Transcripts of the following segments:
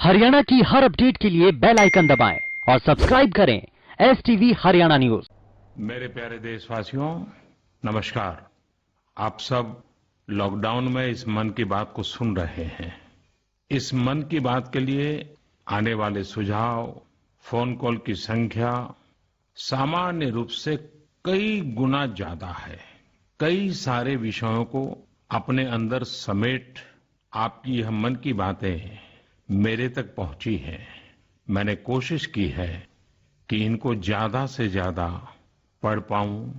हरियाणा की हर अपडेट के लिए बेल आइकन दबाएं और सब्सक्राइब करें एसटीवी हरियाणा न्यूज। मेरे प्यारे देशवासियों, नमस्कार। आप सब लॉकडाउन में इस मन की बात को सुन रहे हैं। इस मन की बात के लिए आने वाले सुझाव, फोन कॉल की संख्या सामान्य रूप से कई गुना ज्यादा है। कई सारे विषयों को अपने अंदर समेट आपकी यह मन की बातें मेरे तक पहुंची हैं। मैंने कोशिश की है कि इनको ज्यादा से ज्यादा पढ़ पाऊं,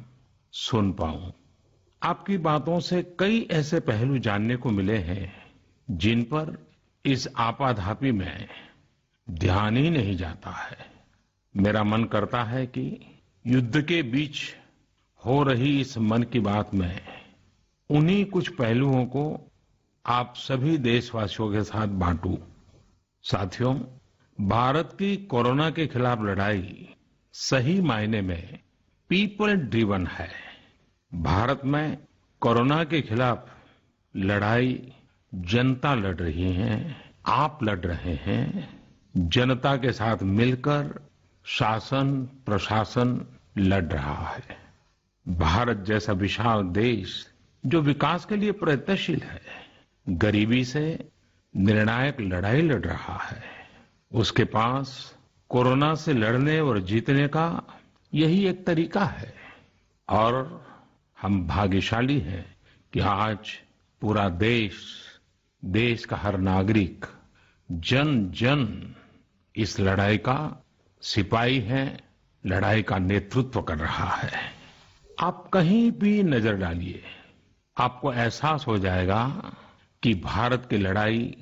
सुन पाऊं। आपकी बातों से कई ऐसे पहलू जानने को मिले हैं जिन पर इस आपाधापी में ध्यान ही नहीं जाता है। मेरा मन करता है कि युद्ध के बीच हो रही इस मन की बात में उन्हीं कुछ पहलुओं को आप सभी देशवासियों के साथ बांटूं। साथियों, भारत की कोरोना के खिलाफ लड़ाई सही मायने में पीपल ड्रिवन है। भारत में कोरोना के खिलाफ लड़ाई जनता लड़ रही है, आप लड़ रहे हैं। जनता के साथ मिलकर शासन प्रशासन लड़ रहा है। भारत जैसा विशाल देश जो विकास के लिए प्रयत्नशील है, गरीबी से निर्णायक लड़ाई लड़ रहा है। उसके पास कोरोना से लड़ने और जीतने का यही एक तरीका है और हम भाग्यशाली हैं कि आज पूरा देश का हर नागरिक जन जन इस लड़ाई का सिपाही है, लड़ाई का नेतृत्व कर रहा है। आप कहीं भी नजर डालिए, आपको एहसास हो जाएगा कि भारत की लड़ाई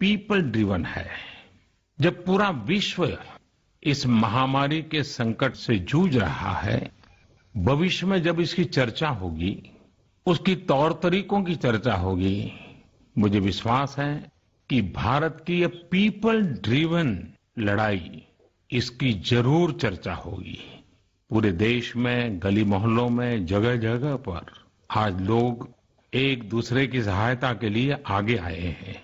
पीपल ड्रिवन है। जब पूरा विश्व इस महामारी के संकट से जूझ रहा है, भविष्य में जब इसकी चर्चा होगी, उसकी तौर तरीकों की चर्चा होगी, मुझे विश्वास है कि भारत की यह पीपल ड्रिवन लड़ाई इसकी जरूर चर्चा होगी। पूरे देश में गली मोहल्लों में जगह जगह पर आज लोग एक दूसरे की सहायता के लिए आगे आए हैं।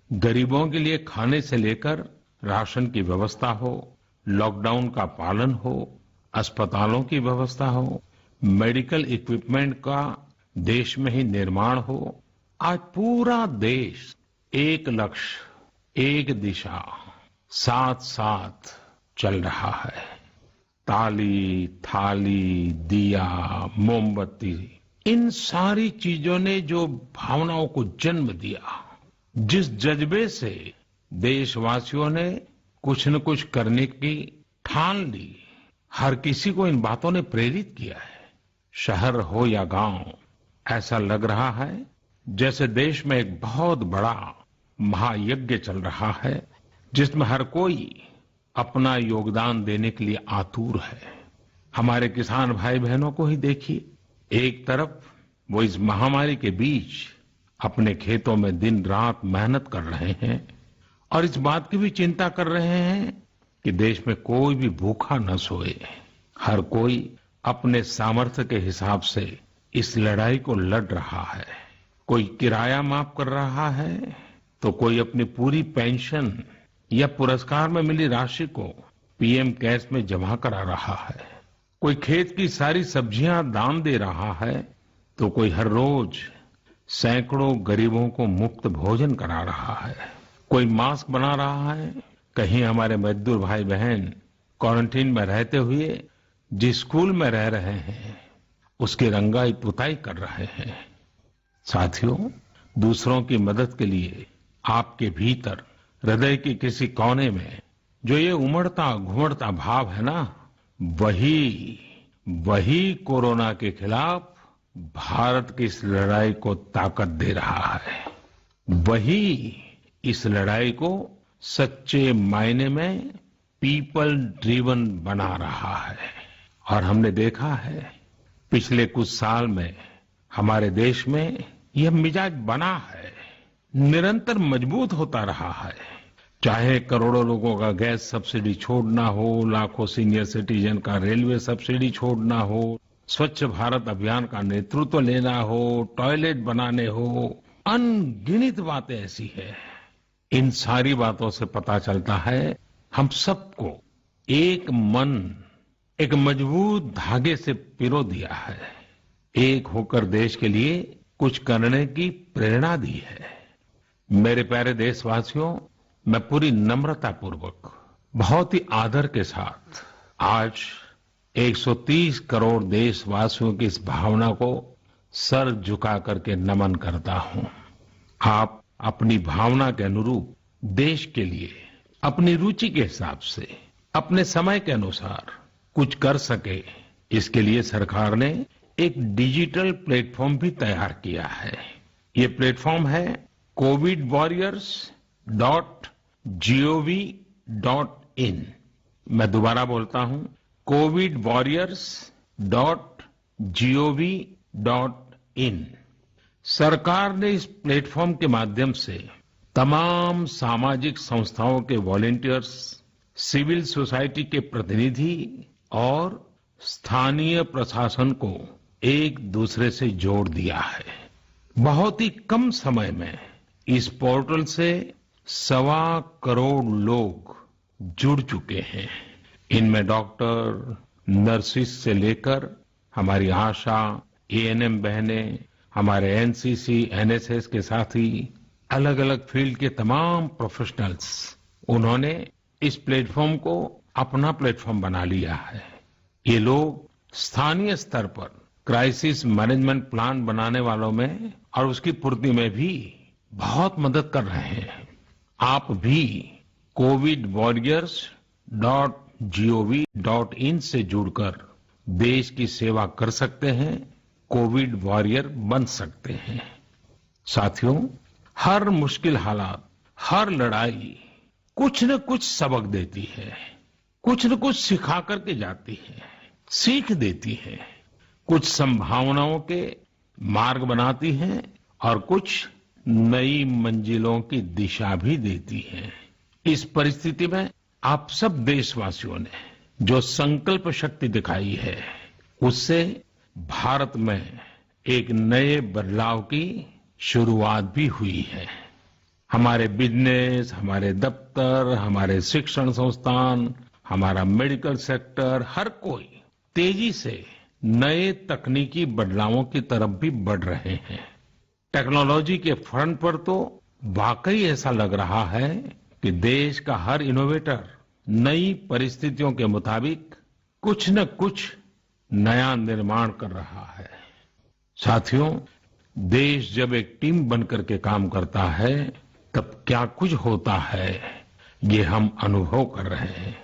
गरीबों के लिए खाने से लेकर राशन की व्यवस्था हो, लॉकडाउन का पालन हो, अस्पतालों की व्यवस्था हो, मेडिकल इक्विपमेंट का देश में ही निर्माण हो। आज पूरा देश एक लक्ष्य, एक दिशा, साथ साथ चल रहा है। ताली, थाली, दिया, मोमबत्ती, इन सारी चीजों ने जो भावनाओं को जन्म दिया, जिस जज्बे से देशवासियों ने कुछ न कुछ करने की ठान ली, हर किसी को इन बातों ने प्रेरित किया है। शहर हो या गांव, ऐसा लग रहा है जैसे देश में एक बहुत बड़ा महायज्ञ चल रहा है जिसमें हर कोई अपना योगदान देने के लिए आतुर है। हमारे किसान भाई बहनों को ही देखिए, एक तरफ वो इस महामारी के बीच अपने खेतों में दिन रात मेहनत कर रहे हैं और इस बात की भी चिंता कर रहे हैं कि देश में कोई भी भूखा न सोए। हर कोई अपने सामर्थ्य के हिसाब से इस लड़ाई को लड़ रहा है। कोई किराया माफ कर रहा है तो कोई अपनी पूरी पेंशन या पुरस्कार में मिली राशि को पीएम केयर्स में जमा करा रहा है। कोई खेत की सारी सब्जियां दान दे रहा है तो कोई हर रोज सैकड़ों गरीबों को मुफ्त भोजन करा रहा है। कोई मास्क बना रहा है। कहीं हमारे मजदूर भाई बहन क्वारंटीन में रहते हुए जिस स्कूल में रह रहे हैं उसकी रंगाई पुताई कर रहे हैं। साथियों, दूसरों की मदद के लिए आपके भीतर हृदय के किसी कोने में जो ये उमड़ता घुमड़ता भाव है ना, वही कोरोना के खिलाफ भारत की इस लड़ाई को ताकत दे रहा है। वही इस लड़ाई को सच्चे मायने में पीपल ड्रिवन बना रहा है। और हमने देखा है पिछले कुछ साल में हमारे देश में यह मिजाज बना है, निरंतर मजबूत होता रहा है। चाहे करोड़ों लोगों का गैस सब्सिडी छोड़ना हो, लाखों सीनियर सिटीजन का रेलवे सब्सिडी छोड़ना हो, स्वच्छ भारत अभियान का नेतृत्व लेना हो, टॉयलेट बनाने हो, अनगिनत बातें ऐसी है इन सारी बातों से पता चलता है हम सबको एक मन, एक मजबूत धागे से पिरो दिया है, एक होकर देश के लिए कुछ करने की प्रेरणा दी है। मेरे प्यारे देशवासियों, मैं पूरी नम्रता पूर्वक, बहुत ही आदर के साथ आज 130 करोड़ देशवासियों की इस भावना को सर झुका करके नमन करता हूं। आप अपनी भावना के अनुरूप देश के लिए अपनी रुचि के हिसाब से, अपने समय के अनुसार कुछ कर सके, इसके लिए सरकार ने एक डिजिटल प्लेटफॉर्म भी तैयार किया है। ये प्लेटफॉर्म है covidwarriors.gov.in। मैं दोबारा बोलता हूं, covidwarriors.gov.in। सरकार ने इस प्लेटफॉर्म के माध्यम से तमाम सामाजिक संस्थाओं के वॉलंटियर्स, सिविल सोसाइटी के प्रतिनिधि और स्थानीय प्रशासन को एक दूसरे से जोड़ दिया है। बहुत ही कम समय में इस पोर्टल से 1.25 करोड़ लोग जुड़ चुके हैं। इनमें डॉक्टर, नर्सिस से लेकर हमारी आशा, एएनएम बहनें, हमारे एनसीसी, एनएसएस के साथी, अलग अलग फील्ड के तमाम प्रोफेशनल्स, उन्होंने इस प्लेटफॉर्म को अपना प्लेटफॉर्म बना लिया है। ये लोग स्थानीय स्तर पर क्राइसिस मैनेजमेंट प्लान बनाने वालों में और उसकी पूर्ति में भी बहुत मदद कर रहे हैं। आप भी covidwarriors.gov.in से जुड़कर देश की सेवा कर सकते हैं, कोविड वॉरियर बन सकते हैं। साथियों, हर मुश्किल हालात, हर लड़ाई कुछ न कुछ सबक देती है, कुछ न कुछ सिखा करके जाती है, सीख देती है, कुछ संभावनाओं के मार्ग बनाती है और कुछ नई मंजिलों की दिशा भी देती है। इस परिस्थिति में आप सब देशवासियों ने जो संकल्प शक्ति दिखाई है, उससे भारत में एक नए बदलाव की शुरुआत भी हुई है। हमारे बिजनेस, हमारे दफ्तर, हमारे शिक्षण संस्थान, हमारा मेडिकल सेक्टर, हर कोई तेजी से नए तकनीकी बदलावों की तरफ भी बढ़ रहे हैं। टेक्नोलॉजी के फ्रंट पर तो वाकई ऐसा लग रहा है कि देश का हर इनोवेटर नई परिस्थितियों के मुताबिक कुछ न कुछ नया निर्माण कर रहा है। साथियों, देश जब एक टीम बनकर के काम करता है, तब क्या कुछ होता है, ये हम अनुभव कर रहे हैं।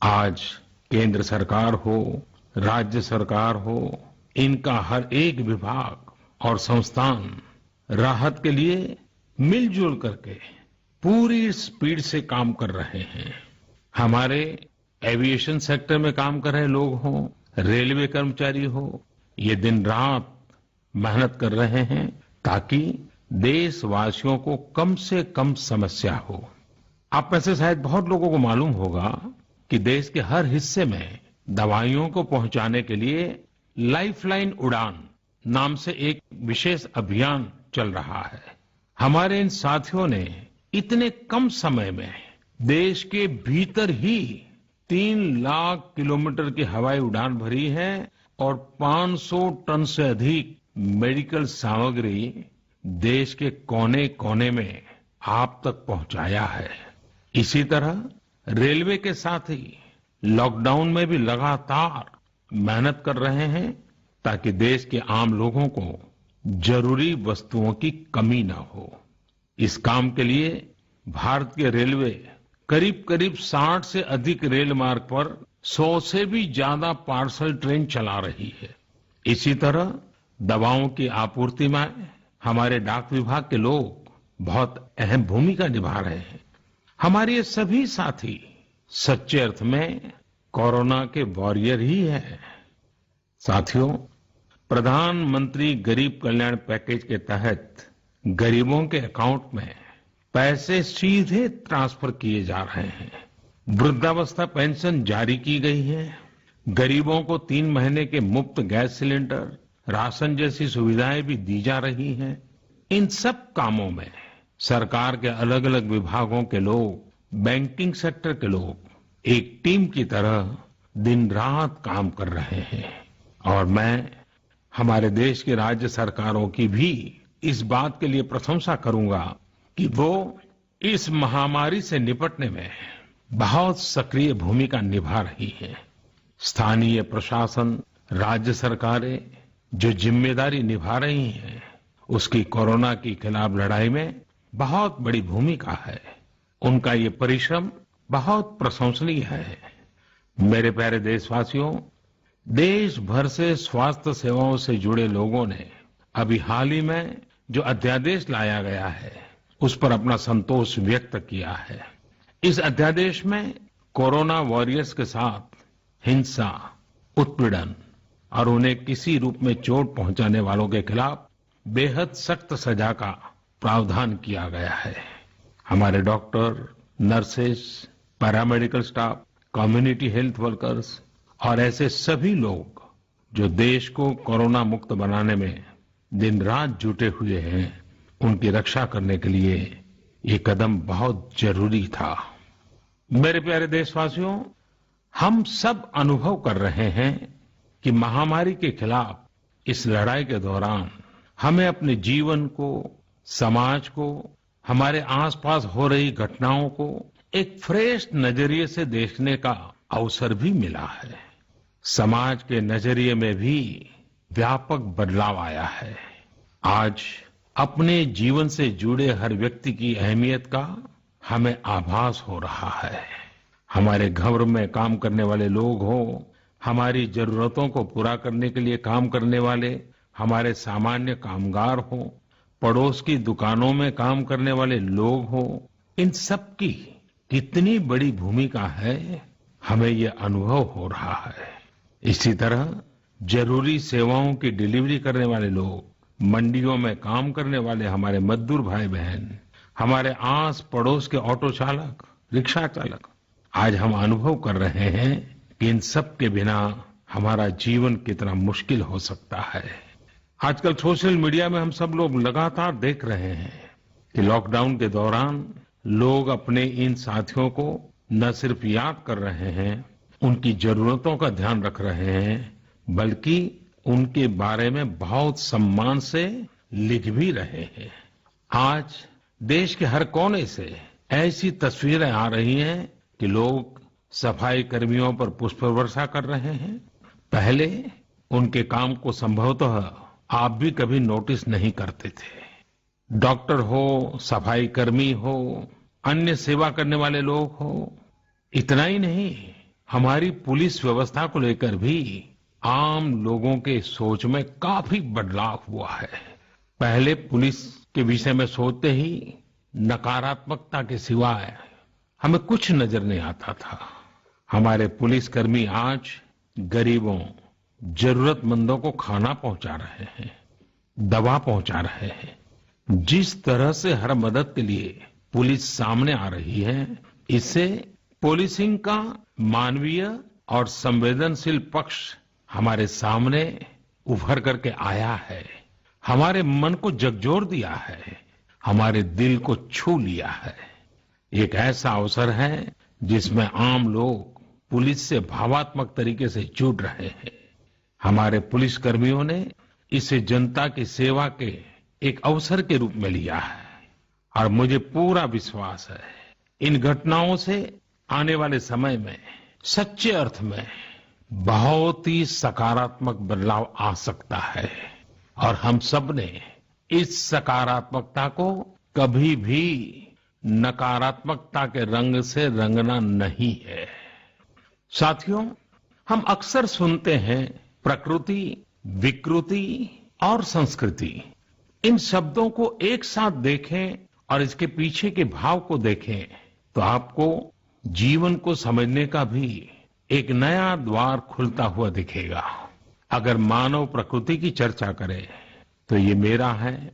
आज केंद्र सरकार हो, राज्य सरकार हो, इनका हर एक विभाग और संस्थान राहत के लिए मिलजुल करके पूरी स्पीड से काम कर रहे हैं। हमारे एविएशन सेक्टर में काम कर रहे लोग हों, रेलवे कर्मचारी हो, ये दिन रात मेहनत कर रहे हैं ताकि देशवासियों को कम से कम समस्या हो। आप में से शायद बहुत लोगों को मालूम होगा कि देश के हर हिस्से में दवाइयों को पहुंचाने के लिए लाइफलाइन उड़ान नाम से एक विशेष अभियान चल रहा है। हमारे इन साथियों ने इतने कम समय में देश के भीतर ही 3 लाख किलोमीटर की हवाई उड़ान भरी है और 500 टन से अधिक मेडिकल सामग्री देश के कोने कोने में आप तक पहुंचाया है। इसी तरह रेलवे के साथी लॉकडाउन में भी लगातार मेहनत कर रहे हैं ताकि देश के आम लोगों को जरूरी वस्तुओं की कमी न हो। इस काम के लिए भारत के रेलवे करीब करीब 60 से अधिक रेल मार्ग पर 100 से भी ज्यादा पार्सल ट्रेन चला रही है। इसी तरह दवाओं की आपूर्ति में हमारे डाक विभाग के लोग बहुत अहम भूमिका निभा रहे हैं। हमारे ये सभी साथी सच्चे अर्थ में कोरोना के वॉरियर ही हैं। साथियों, प्रधानमंत्री गरीब कल्याण पैकेज के तहत गरीबों के अकाउंट में पैसे सीधे ट्रांसफर किए जा रहे हैं। वृद्धावस्था पेंशन जारी की गई है। गरीबों को 3 महीने के मुफ्त गैस सिलेंडर, राशन जैसी सुविधाएं भी दी जा रही हैं। इन सब कामों में सरकार के अलग अलग विभागों के लोग, बैंकिंग सेक्टर के लोग एक टीम की तरह दिन रात काम कर रहे हैं। और मैं हमारे देश की राज्य सरकारों की भी इस बात के लिए प्रशंसा करूंगा कि वो इस महामारी से निपटने में बहुत सक्रिय भूमिका निभा रही है। स्थानीय प्रशासन, राज्य सरकारें जो जिम्मेदारी निभा रही हैं, उसकी कोरोना के खिलाफ लड़ाई में बहुत बड़ी भूमिका है। उनका ये परिश्रम बहुत प्रशंसनीय है। मेरे प्यारे देशवासियों, देश भर से स्वास्थ्य सेवाओं से जुड़े लोगों ने अभी हाल ही में जो अध्यादेश लाया गया है, उस पर अपना संतोष व्यक्त किया है। इस अध्यादेश में कोरोना वॉरियर्स के साथ हिंसा, उत्पीड़न और उन्हें किसी रूप में चोट पहुंचाने वालों के खिलाफ बेहद सख्त सजा का प्रावधान किया गया है। हमारे doctor, nurses, paramedical staff, community health workers और ऐसे सभी लोग जो देश को कोरोना मुक्त बनाने में दिन रात जुटे हुए हैं, उनकी रक्षा करने के लिए ये कदम बहुत जरूरी था। मेरे प्यारे देशवासियों, हम सब अनुभव कर रहे हैं कि महामारी के खिलाफ इस लड़ाई के दौरान हमें अपने जीवन को, समाज को, हमारे आसपास हो रही घटनाओं को एक फ्रेश नजरिए से देखने का अवसर भी मिला है। समाज के नजरिए में भी व्यापक बदलाव आया है। आज अपने जीवन से जुड़े हर व्यक्ति की अहमियत का हमें आभास हो रहा है। हमारे घर में काम करने वाले लोग हों, हमारी जरूरतों को पूरा करने के लिए काम करने वाले हमारे सामान्य कामगार हों, पड़ोस की दुकानों में काम करने वाले लोग हों, इन सब की कितनी बड़ी भूमिका है, हमें ये अनुभव हो रहा है। इसी तरह जरूरी सेवाओं की डिलीवरी करने वाले लोग, मंडियों में काम करने वाले हमारे मजदूर भाई बहन, हमारे आस पड़ोस के ऑटो चालक, रिक्शा चालक, आज हम अनुभव कर रहे हैं कि इन सब के बिना हमारा जीवन कितना मुश्किल हो सकता है। आजकल सोशल मीडिया में हम सब लोग लगातार देख रहे हैं कि लॉकडाउन के दौरान लोग अपने इन साथियों को न सिर्फ याद कर रहे हैं, उनकी जरूरतों का ध्यान रख रहे हैं, बल्कि उनके बारे में बहुत सम्मान से लिख भी रहे हैं। आज देश के हर कोने से ऐसी तस्वीरें आ रही हैं कि लोग सफाई कर्मियों पर पुष्प वर्षा कर रहे हैं। पहले उनके काम को संभवतः आप भी कभी नोटिस नहीं करते थे। डॉक्टर हो, सफाई कर्मी हो, अन्य सेवा करने वाले लोग हो, इतना ही नहीं, हमारी पुलिस व्यवस्था को लेकर भी आम लोगों के सोच में काफी बदलाव हुआ है। पहले पुलिस के विषय में सोचते ही नकारात्मकता के सिवाय हमें कुछ नजर नहीं आता था। हमारे पुलिसकर्मी आज गरीबों, जरूरतमंदों को खाना पहुंचा रहे हैं, दवा पहुंचा रहे हैं। जिस तरह से हर मदद के लिए पुलिस सामने आ रही है, इससे पुलिसिंग का मानवीय और संवेदनशील पक्ष हमारे सामने उभर करके आया है, हमारे मन को झकझोर दिया है, हमारे दिल को छू लिया है। एक ऐसा अवसर है जिसमें आम लोग पुलिस से भावात्मक तरीके से जुड़ रहे हैं। हमारे पुलिस कर्मियों ने इसे जनता की सेवा के एक अवसर के रूप में लिया है और मुझे पूरा विश्वास है इन घटनाओं से आने वाले समय में सच्चे अर्थ में बहुत ही सकारात्मक बदलाव आ सकता है और हम सब ने इस सकारात्मकता को कभी भी नकारात्मकता के रंग से रंगना नहीं है। साथियों, हम अक्सर सुनते हैं प्रकृति, विकृति और संस्कृति। इन शब्दों को एक साथ देखें और इसके पीछे के भाव को देखें तो आपको जीवन को समझने का भी एक नया द्वार खुलता हुआ दिखेगा। अगर मानव प्रकृति की चर्चा करें तो ये मेरा है,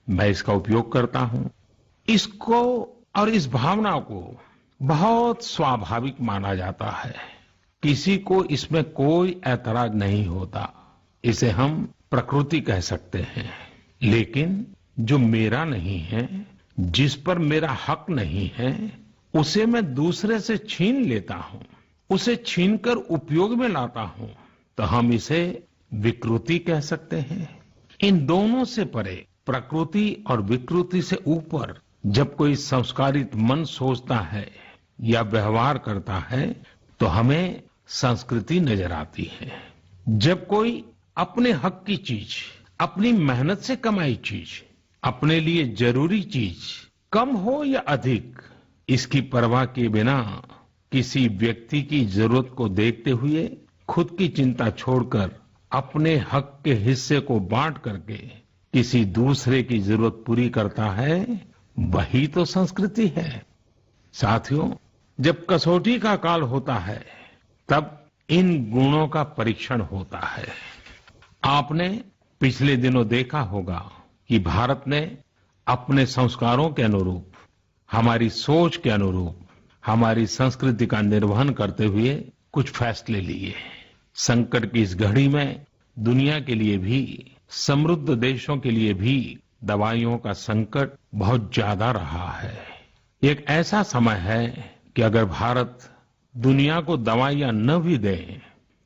मैं इसका उपयोग करता हूं। इसको और इस भावना को बहुत स्वाभाविक माना जाता है, किसी को इसमें कोई ऐतराज नहीं होता। इसे हम प्रकृति कह सकते हैं। लेकिन जो मेरा नहीं है, जिस पर मेरा हक नहीं है उसे मैं दूसरे से छीन लेता हूं, उसे छीनकर उपयोग में लाता हूं, तो हम इसे विकृति कह सकते हैं। इन दोनों से परे, प्रकृति और विकृति से ऊपर जब कोई संस्कारित मन सोचता है या व्यवहार करता है तो हमें संस्कृति नजर आती है। जब कोई अपने हक की चीज, अपनी मेहनत से कमाई चीज, अपने लिए जरूरी चीज कम हो या अधिक, इसकी परवाह किए बिना किसी व्यक्ति की जरूरत को देखते हुए खुद की चिंता छोड़कर अपने हक के हिस्से को बांट करके किसी दूसरे की जरूरत पूरी करता है, वही तो संस्कृति है। साथियों, जब कसौटी का काल होता है तब इन गुणों का परीक्षण होता है। आपने पिछले दिनों देखा होगा कि भारत ने अपने संस्कारों के अनुरूप, हमारी सोच के अनुरूप, हमारी संस्कृति का निर्वहन करते हुए कुछ फैसले लिए। संकट की इस घड़ी में दुनिया के लिए भी, समृद्ध देशों के लिए भी दवाइयों का संकट बहुत ज्यादा रहा है। एक ऐसा समय है कि अगर भारत दुनिया को दवाइयां न भी दे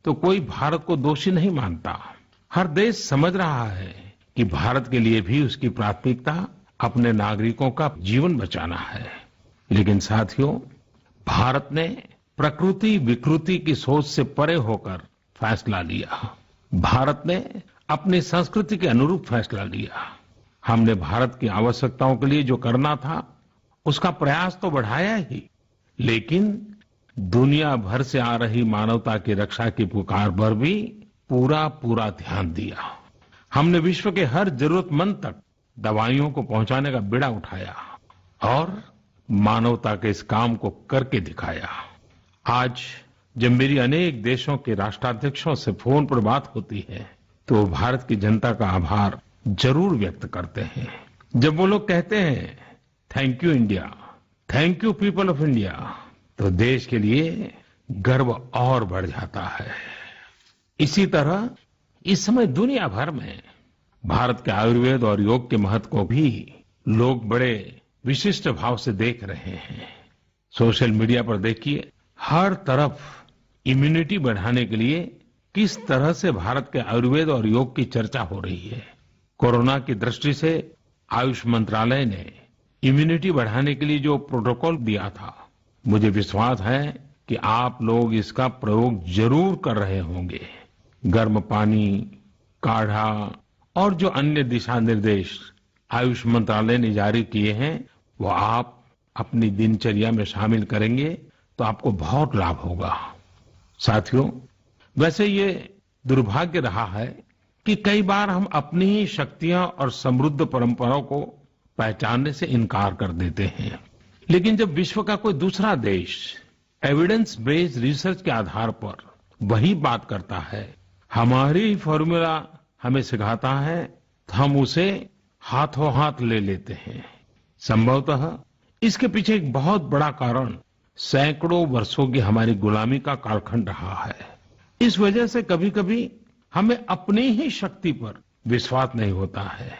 तो कोई भारत को दोषी नहीं मानता। हर देश समझ रहा है कि भारत के लिए भी उसकी प्राथमिकता अपने नागरिकों का जीवन बचाना है। लेकिन साथियों, भारत ने प्रकृति विकृति की सोच से परे होकर फैसला लिया। भारत ने अपनी संस्कृति के अनुरूप फैसला लिया। हमने भारत की आवश्यकताओं के लिए जो करना था उसका प्रयास तो बढ़ाया ही, लेकिन दुनिया भर से आ रही मानवता की रक्षा की पुकार पर भी पूरा ध्यान दिया। हमने विश्व के हर जरूरतमंद तक दवाइयों को पहुंचाने का बीड़ा उठाया और मानवता के इस काम को करके दिखाया। आज जब मेरी अनेक देशों के राष्ट्राध्यक्षों से फोन पर बात होती है तो वो भारत की जनता का आभार जरूर व्यक्त करते हैं। जब वो लोग कहते हैं thank you India, thank you people of India, तो देश के लिए गर्व और बढ़ जाता है। इसी तरह इस समय दुनिया भर में भारत के आयुर्वेद और योग के महत्व को भी लोग बड़े विशिष्ट भाव से देख रहे हैं। सोशल मीडिया पर देखिए, हर तरफ इम्यूनिटी बढ़ाने के लिए किस तरह से भारत के आयुर्वेद और योग की चर्चा हो रही है। कोरोना की दृष्टि से आयुष मंत्रालय ने इम्यूनिटी बढ़ाने के लिए जो प्रोटोकॉल दिया था, मुझे विश्वास है कि आप लोग इसका प्रयोग जरूर कर रहे होंगे। गर्म पानी, काढ़ा और जो अन्य दिशा निर्देश आयुष मंत्रालय ने जारी किए हैं वो आप अपनी दिनचर्या में शामिल करेंगे तो आपको बहुत लाभ होगा। साथियों, वैसे ये दुर्भाग्य रहा है कि कई बार हम अपनी ही शक्तियां और समृद्ध परंपराओं को पहचानने से इनकार कर देते हैं। लेकिन जब विश्व का कोई दूसरा देश एविडेंस बेस्ड रिसर्च के आधार पर वही बात करता है, हमारी फॉर्मूला हमें सिखाता है, तो हम उसे हाथों हाथ ले लेते हैं। संभवतः इसके पीछे एक बहुत बड़ा कारण सैकड़ों वर्षों की हमारी गुलामी का कालखंड रहा है। इस वजह से कभी कभी हमें अपनी ही शक्ति पर विश्वास नहीं होता है,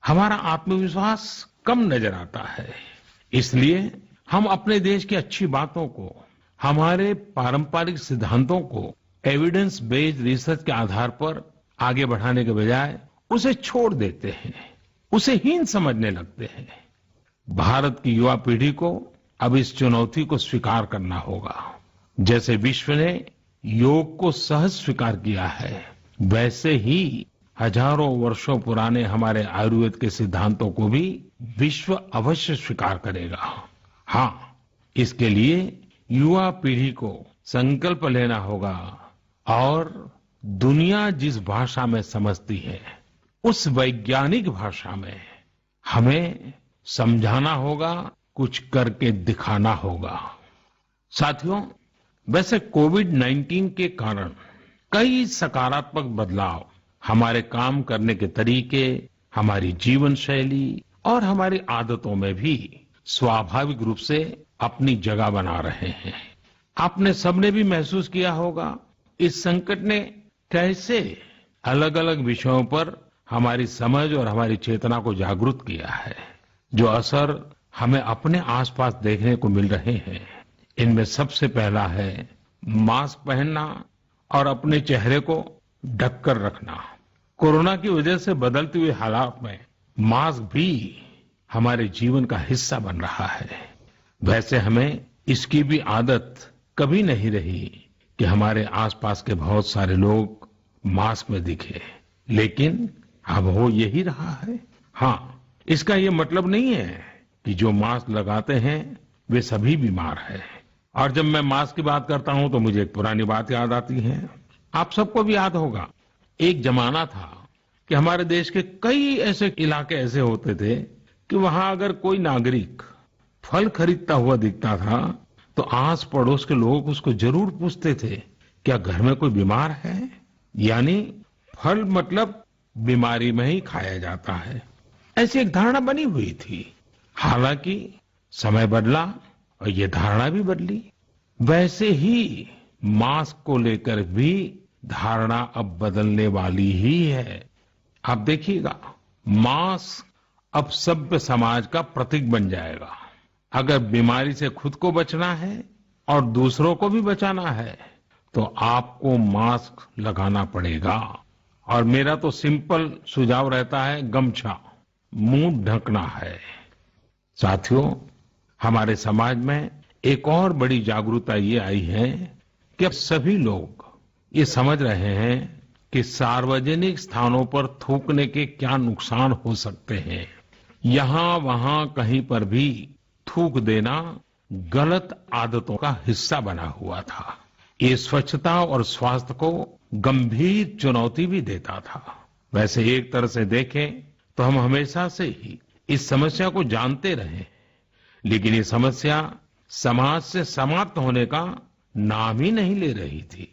हमारा आत्मविश्वास कम नजर आता है। इसलिए हम अपने देश की अच्छी बातों को, हमारे पारंपरिक सिद्धांतों को एविडेंस बेस्ड रिसर्च के आधार पर आगे बढ़ाने के बजाय उसे छोड़ देते हैं, उसे हीन समझने लगते हैं। भारत की युवा पीढ़ी को अब इस चुनौती को स्वीकार करना होगा। जैसे विश्व ने योग को सहज स्वीकार किया है, वैसे ही हजारों वर्षों पुराने हमारे आयुर्वेद के सिद्धांतों को भी विश्व अवश्य स्वीकार करेगा। हाँ, इसके लिए युवा पीढ़ी को संकल्प लेना होगा और दुनिया जिस भाषा में समझती है उस वैज्ञानिक भाषा में हमें समझाना होगा, कुछ करके दिखाना होगा। साथियों, वैसे कोविड-19 के कारण कई सकारात्मक बदलाव हमारे काम करने के तरीके, हमारी जीवन शैली और हमारी आदतों में भी स्वाभाविक रूप से अपनी जगह बना रहे हैं। आपने सबने भी महसूस किया होगा इस संकट ने कैसे अलग अलग विषयों पर हमारी समझ और हमारी चेतना को जागरूक किया है। जो असर हमें अपने आसपास देखने को मिल रहे हैं, इनमें सबसे पहला है मास्क पहनना और अपने चेहरे को ढककर रखना। कोरोना की वजह से बदलते हुए हालात में मास्क भी हमारे जीवन का हिस्सा बन रहा है। वैसे हमें इसकी भी आदत कभी नहीं रही कि हमारे आसपास के बहुत सारे लोग मास्क में दिखे, लेकिन अब हो यही रहा है। हाँ, इसका ये मतलब नहीं है कि जो मास्क लगाते हैं वे सभी बीमार हैं। और जब मैं मास्क की बात करता हूं तो मुझे एक पुरानी बात याद आती है। आप सबको भी याद होगा, एक जमाना था कि हमारे देश के कई ऐसे इलाके ऐसे होते थे कि वहां अगर कोई नागरिक फल खरीदता हुआ दिखता था तो आस पड़ोस के लोग उसको जरूर पूछते थे, क्या घर में कोई बीमार है? यानी फल मतलब बीमारी में ही खाया जाता है, ऐसी एक धारणा बनी हुई थी। हालांकि समय बदला और ये धारणा भी बदली। वैसे ही मास्क को लेकर भी धारणा अब बदलने वाली ही है। आप देखिएगा, मास्क अब सभ्य समाज का प्रतीक बन जाएगा। अगर बीमारी से खुद को बचना है और दूसरों को भी बचाना है तो आपको मास्क लगाना पड़ेगा। और मेरा तो सिंपल सुझाव रहता है, गमछा मुंह ढकना है। साथियों, हमारे समाज में एक और बड़ी जागरूकता ये आई है कि अब सभी लोग ये समझ रहे हैं कि सार्वजनिक स्थानों पर थूकने के क्या नुकसान हो सकते हैं। यहां वहां कहीं पर भी थूक देना गलत आदतों का हिस्सा बना हुआ था। ये स्वच्छता और स्वास्थ्य को गंभीर चुनौती भी देता था। वैसे एक तरह से देखें तो हम हमेशा से ही इस समस्या को जानते रहे, लेकिन ये समस्या समाज से समाप्त होने का नाम ही नहीं ले रही थी।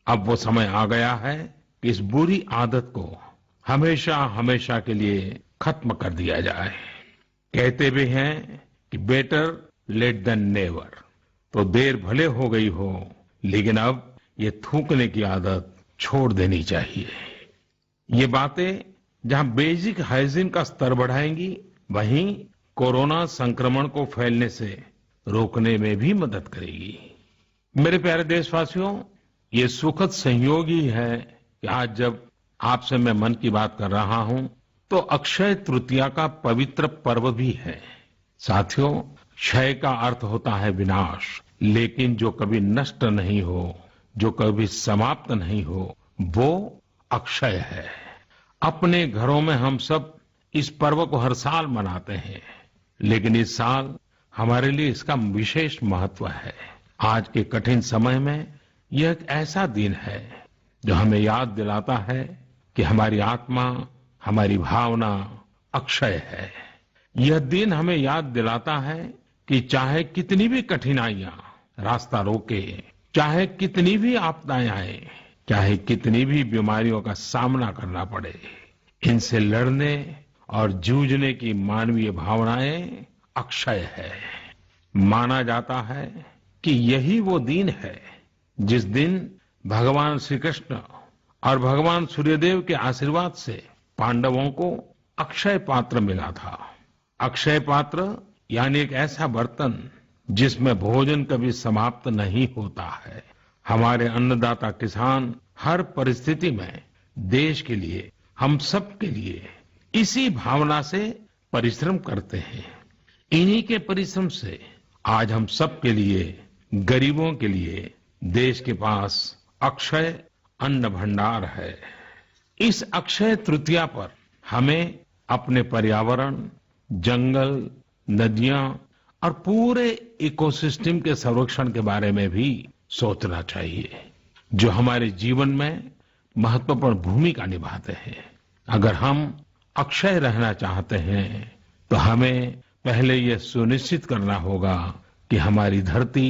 अब वो समय आ गया है कि इस बुरी आदत को हमेशा हमेशा के लिए खत्म कर दिया जाए। कहते भी हैं कि बेटर लेट देन नेवर। तो देर भले हो गई हो, लेकिन अब ये थूकने की आदत छोड़ देनी चाहिए। ये बातें जहां बेसिक हाइजीन का स्तर बढ़ाएंगी, वहीं कोरोना संक्रमण को फैलने से रोकने में भी मदद करेगी। मेरे प्यारे देशवासियों, ये सुखद संयोग ही है कि आज जब आपसे मैं मन की बात कर रहा हूं तो अक्षय तृतीया का पवित्र पर्व भी है। साथियों, क्षय का अर्थ होता है विनाश, लेकिन जो कभी नष्ट नहीं हो, जो कभी समाप्त नहीं हो, वो अक्षय है। अपने घरों में हम सब इस पर्व को हर साल मनाते हैं, लेकिन इस साल हमारे लिए इसका विशेष महत्व है। आज के कठिन समय में यह एक ऐसा दिन है जो हमें याद दिलाता है कि हमारी आत्मा, हमारी भावना अक्षय है। यह दिन हमें याद दिलाता है कि चाहे कितनी भी कठिनाइयां रास्ता रोके, चाहे कितनी भी आपदाएं आए, चाहे कितनी भी बीमारियों का सामना करना पड़े, इनसे लड़ने और जूझने की मानवीय भावनाएं अक्षय है। माना जाता है कि यही वो दिन है जिस दिन भगवान श्री कृष्ण और भगवान सूर्यदेव के आशीर्वाद से पांडवों को अक्षय पात्र मिला था। अक्षय पात्र यानी एक ऐसा बर्तन जिसमें भोजन कभी समाप्त नहीं होता है। हमारे अन्नदाता किसान हर परिस्थिति में देश के लिए, हम सब के लिए इसी भावना से परिश्रम करते हैं। इन्हीं के परिश्रम से आज हम सब के लिए, गरीबों के लिए देश के पास अक्षय अन्न भंडार है। इस अक्षय तृतीया पर हमें अपने पर्यावरण, जंगल, नदियां और पूरे इकोसिस्टम के संरक्षण के बारे में भी सोचना चाहिए, जो हमारे जीवन में महत्वपूर्ण भूमिका निभाते हैं। अगर हम अक्षय रहना चाहते हैं तो हमें पहले यह सुनिश्चित करना होगा कि हमारी धरती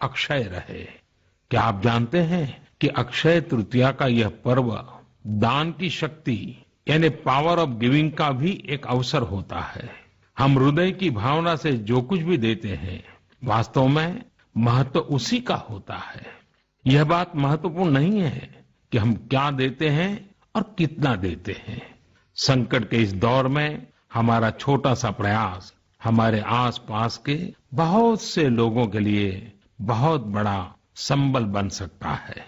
अक्षय रहे। क्या आप जानते हैं कि अक्षय तृतीया का यह पर्व दान की शक्ति यानी पावर ऑफ गिविंग का भी एक अवसर होता है। हम हृदय की भावना से जो कुछ भी देते हैं, वास्तव में महत्व उसी का होता है। यह बात महत्वपूर्ण नहीं है कि हम क्या देते हैं और कितना देते हैं। संकट के इस दौर में हमारा छोटा सा प्रयास हमारे आसपास के बहुत से लोगों के लिए बहुत बड़ा संबल बन सकता है।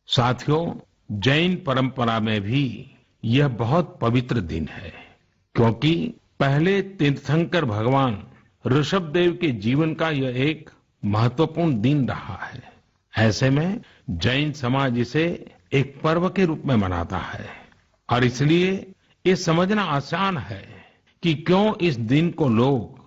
साथियों, जैन परंपरा में भी यह बहुत पवित्र दिन है, क्योंकि पहले तीर्थंकर भगवान ऋषभदेव के जीवन का यह एक महत्वपूर्ण दिन रहा है। ऐसे में जैन समाज इसे एक पर्व के रूप में मनाता है और इसलिए ये समझना आसान है कि क्यों इस दिन को लोग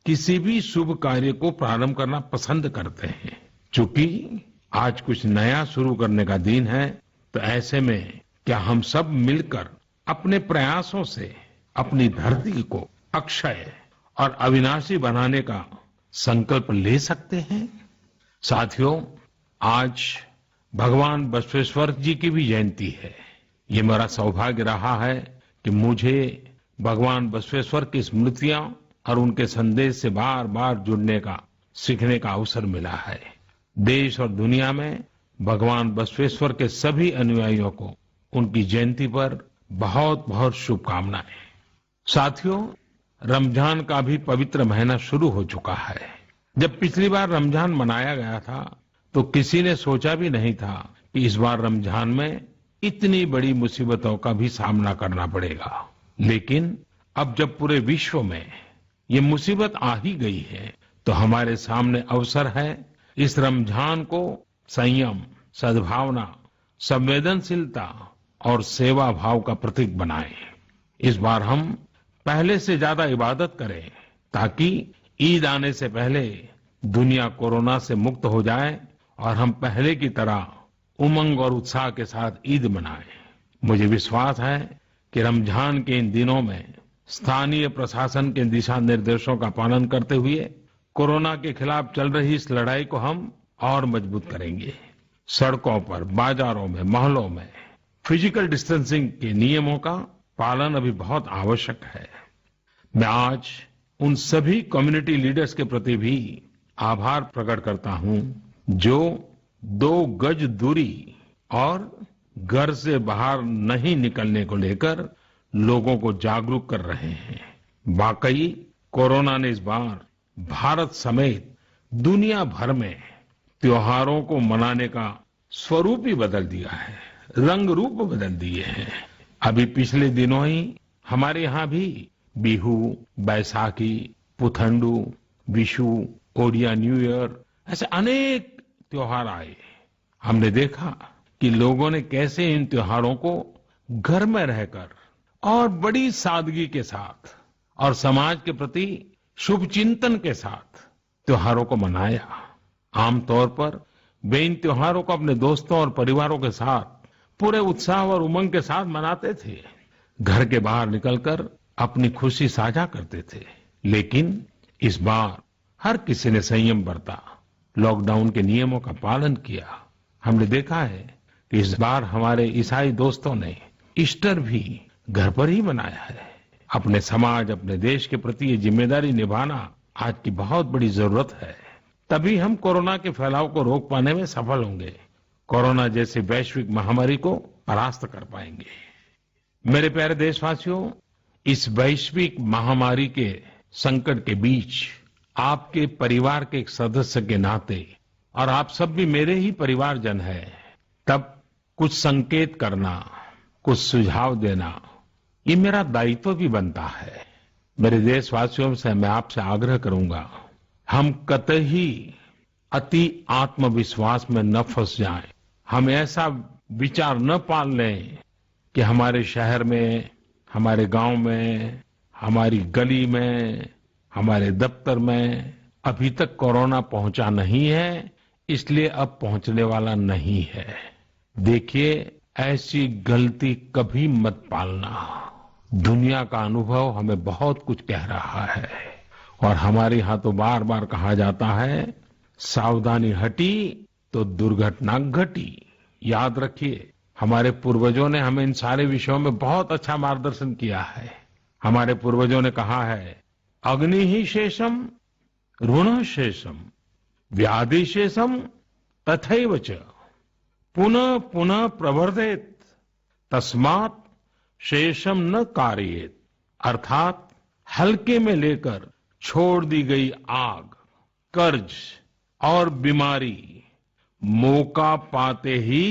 किसी भी शुभ कार्य को प्रारंभ करना पसंद करते हैं। चूंकि आज कुछ नया शुरू करने का दिन है, तो ऐसे में क्या हम सब मिलकर अपने प्रयासों से अपनी धरती को अक्षय और अविनाशी बनाने का संकल्प ले सकते हैं? साथियों, आज भगवान बसवेश्वर जी की भी जयंती है। ये मेरा सौभाग्य रहा है कि मुझे भगवान बसवेश्वर की स्मृतियां और उनके संदेश से बार बार जुड़ने का, सीखने का अवसर मिला है। देश और दुनिया में भगवान बसवेश्वर के सभी अनुयायियों को उनकी जयंती पर बहुत बहुत शुभकामनाएं। साथियों, रमजान का भी पवित्र महीना शुरू हो चुका है। जब पिछली बार रमजान मनाया गया था तो किसी ने सोचा भी नहीं था कि इस बार रमजान में इतनी बड़ी मुसीबतों का भी सामना करना पड़ेगा। लेकिन अब जब पूरे विश्व में ये मुसीबत आ ही गई है, तो हमारे सामने अवसर है इस रमजान को संयम, सद्भावना, संवेदनशीलता और सेवा भाव का प्रतीक बनाएं। इस बार हम पहले से ज्यादा इबादत करें, ताकि ईद आने से पहले दुनिया कोरोना से मुक्त हो जाए और हम पहले की तरह उमंग और उत्साह के साथ ईद मनाएं। मुझे विश्वास है कि रमजान के इन दिनों में स्थानीय प्रशासन के दिशा निर्देशों का पालन करते हुए कोरोना के खिलाफ चल रही इस लड़ाई को हम और मजबूत करेंगे। सड़कों पर, बाजारों में, मोहल्लों में फिजिकल डिस्टेंसिंग के नियमों का पालन अभी बहुत आवश्यक है। मैं आज उन सभी कम्युनिटी लीडर्स के प्रति भी आभार प्रकट करता हूं जो 2 गज दूरी और घर से बाहर नहीं निकलने को लेकर लोगों को जागरूक कर रहे हैं। वाकई कोरोना ने इस बार भारत समेत दुनिया भर में त्योहारों को मनाने का स्वरूप ही बदल दिया है, रंग रूप बदल दिए हैं। अभी पिछले दिनों ही हमारे यहाँ भी बिहू, बैसाखी, पुथंडू, विशु, ओडिया न्यू ईयर ऐसे अनेक त्योहार आए। हमने देखा कि लोगों ने कैसे इन त्योहारों को घर में रहकर और बड़ी सादगी के साथ और समाज के प्रति शुभ चिंतन के साथ त्योहारों को मनाया। आमतौर पर वे इन त्योहारों को अपने दोस्तों और परिवारों के साथ पूरे उत्साह और उमंग के साथ मनाते थे, घर के बाहर निकलकर अपनी खुशी साझा करते थे। लेकिन इस बार हर किसी ने संयम बरता, लॉकडाउन के नियमों का पालन किया। हमने देखा है कि इस बार हमारे ईसाई दोस्तों ने ईस्टर भी घर पर ही मनाया है। अपने समाज, अपने देश के प्रति ये जिम्मेदारी निभाना आज की बहुत बड़ी जरूरत है। तभी हम कोरोना के फैलाव को रोक पाने में सफल होंगे, कोरोना जैसी वैश्विक महामारी को परास्त कर पाएंगे। मेरे प्यारे देशवासियों, इस वैश्विक महामारी के संकट के बीच आपके परिवार के एक सदस्य के नाते, और आप सब भी मेरे ही परिवारजन हैं, तब कुछ संकेत करना, कुछ सुझाव देना, ये मेरा दायित्व भी बनता है। मेरे देशवासियों से मैं आपसे आग्रह करूंगा, हम कतई अति आत्मविश्वास में न फंस जाएं। हम ऐसा विचार न पाल लें कि हमारे शहर में, हमारे गांव में, हमारी गली में, हमारे दफ्तर में अभी तक कोरोना पहुंचा नहीं है, इसलिए अब पहुंचने वाला नहीं है। देखिए, ऐसी गलती कभी मत पालना। दुनिया का अनुभव हमें बहुत कुछ कह रहा है और हमारे यहाँ तो बार बार कहा जाता है, सावधानी हटी तो दुर्घटना घटी। याद रखिए, हमारे पूर्वजों ने हमें इन सारे विषयों में बहुत अच्छा मार्गदर्शन किया है। हमारे पूर्वजों ने कहा है, अग्नि ही शेषम ऋण शेषम व्याधि शेषम तथैव च पुनः पुनः प्रवर्धेत तस्मात् शेषम न कार्येत। अर्थात हल्के में लेकर छोड़ दी गई आग, कर्ज और बीमारी मौका पाते ही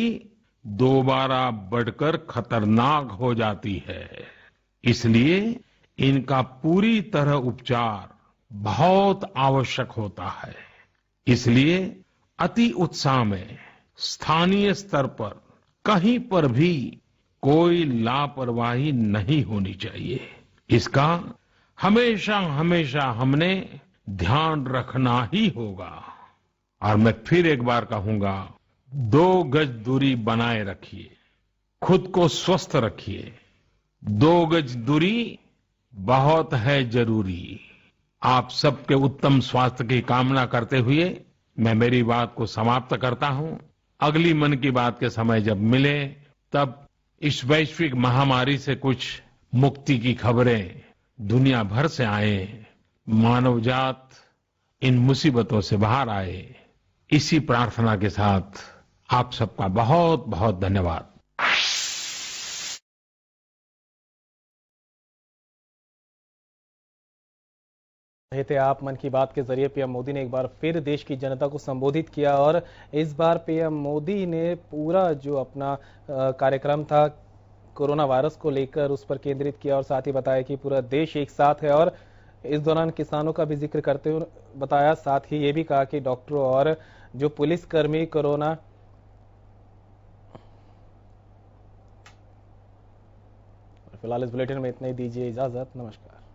दोबारा बढ़कर खतरनाक हो जाती है। इसलिए इनका पूरी तरह उपचार बहुत आवश्यक होता है। इसलिए अति उत्साह में स्थानीय स्तर पर कहीं पर भी कोई लापरवाही नहीं होनी चाहिए। इसका हमेशा हमेशा हमने ध्यान रखना ही होगा। और मैं फिर एक बार कहूंगा, 2 गज दूरी बनाए रखिए, खुद को स्वस्थ रखिए। 2 गज दूरी बहुत है जरूरी। आप सबके उत्तम स्वास्थ्य की कामना करते हुए मैं मेरी बात को समाप्त करता हूं। अगली मन की बात के समय जब मिले तब इस वैश्विक महामारी से कुछ मुक्ति की खबरें दुनिया भर से आए, मानवजात इन मुसीबतों से बाहर आए, इसी प्रार्थना के साथ आप सबका बहुत बहुत धन्यवाद। रहे थे आप मन की बात के जरिए पीएम मोदी ने एक बार फिर देश की जनता को संबोधित किया और इस बार पीएम मोदी ने पूरा जो अपना कार्यक्रम था कोरोना वायरस को लेकर उस पर केंद्रित किया और साथ ही बताया कि पूरा देश एक साथ है। और इस दौरान किसानों का भी जिक्र करते हुए बताया, साथ ही ये भी कहा कि डॉक्टरों और जो पुलिसकर्मी कोरोना फिलहाल इस बुलेटिन में इतना ही, दीजिए इजाजत, नमस्कार।